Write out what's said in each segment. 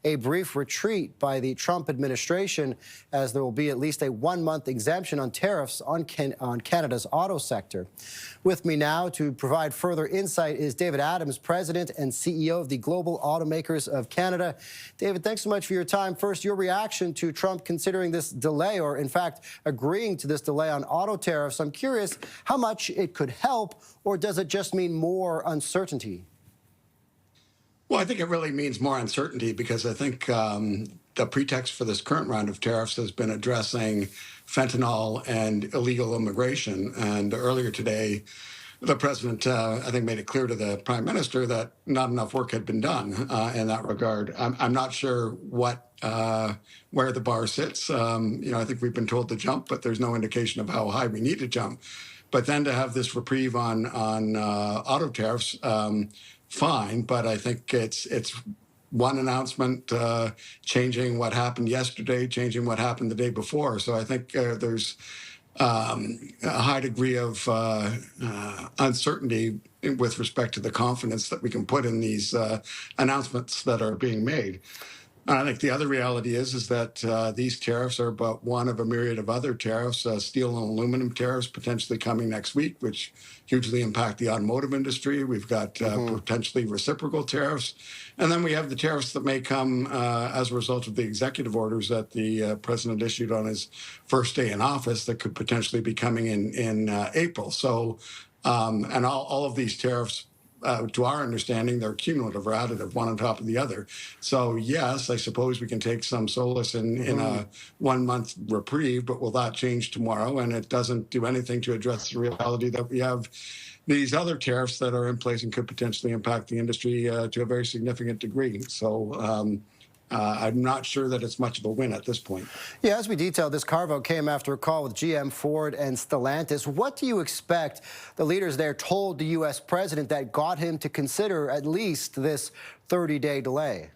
a brief retreat by the Trump administration, as there will be at least a 1-month exemption on tariffs on Canada's auto sector. With me now to provide further insight is David Adams, President and CEO of the Global Automakers of Canada. David, thanks so much for your time. First, your reaction to Trump considering this delay, or in fact agreeing to this delay on auto tariffs. I'm curious how much it could help, or does it just mean more uncertainty? Well, I think it really means more uncertainty, because I think the pretext for this current round of tariffs has been addressing fentanyl and illegal immigration. And earlier today, the president, I think, made it clear to the prime minister that not enough work had been done in that regard. I'm not sure where the bar sits. I think we've been told to jump, but there's no indication of how high we need to jump. But then to have this reprieve on auto tariffs, fine. But I think it's one announcement changing what happened yesterday, changing what happened the day before. So I think there's a high degree of uncertainty with respect to the confidence that we can put in these announcements that are being made. And I think the other reality is that these tariffs are but one of a myriad of other tariffs, steel and aluminum tariffs potentially coming next week, which hugely impact the automotive industry. We've got potentially reciprocal tariffs. And then we have the tariffs that may come as a result of the executive orders that the president issued on his first day in office that could potentially be coming in April. So, and all of these tariffs, to our understanding, they're cumulative or additive, one on top of the other. So, yes, I suppose we can take some solace in a 1-month reprieve, but will that change tomorrow? And it doesn't do anything to address the reality that we have these other tariffs that are in place and could potentially impact the industry to a very significant degree. So, I'm not sure that it's much of a win at this point. Yeah, as we detailed, this carve-out came after a call with GM, Ford, and Stellantis. What do you expect the leaders there told the U.S. president that got him to consider at least this 30-day delay?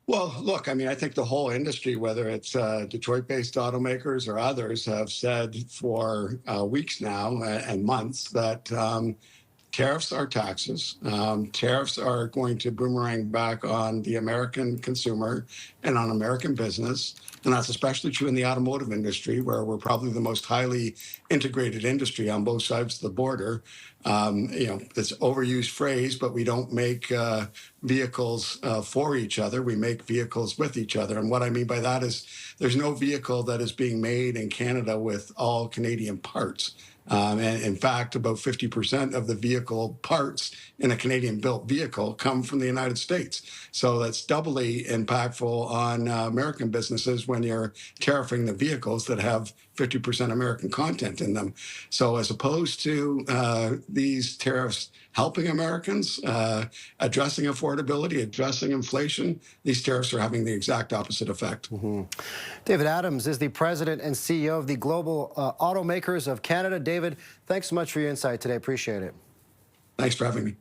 Well, look, I mean, I think the whole industry, whether it's Detroit-based automakers or others, have said for weeks now and months that tariffs are taxes. Tariffs are going to boomerang back on the American consumer and on American business. And that's especially true in the automotive industry, where we're probably the most highly integrated industry on both sides of the border. It's an overused phrase, but we don't make vehicles for each other. We make vehicles with each other. And what I mean by that is there's no vehicle that is being made in Canada with all Canadian parts. And in fact, about 50% of the vehicle parts in a Canadian-built vehicle come from the United States. So that's doubly impactful on American businesses when you're tariffing the vehicles that have 50% American content in them. So as opposed to these tariffs helping Americans, addressing affordability, addressing inflation, these tariffs are having the exact opposite effect. David Adams is the President and CEO of the Global Automakers of Canada. David, thanks so much for your insight today. Appreciate it. Thanks for having me.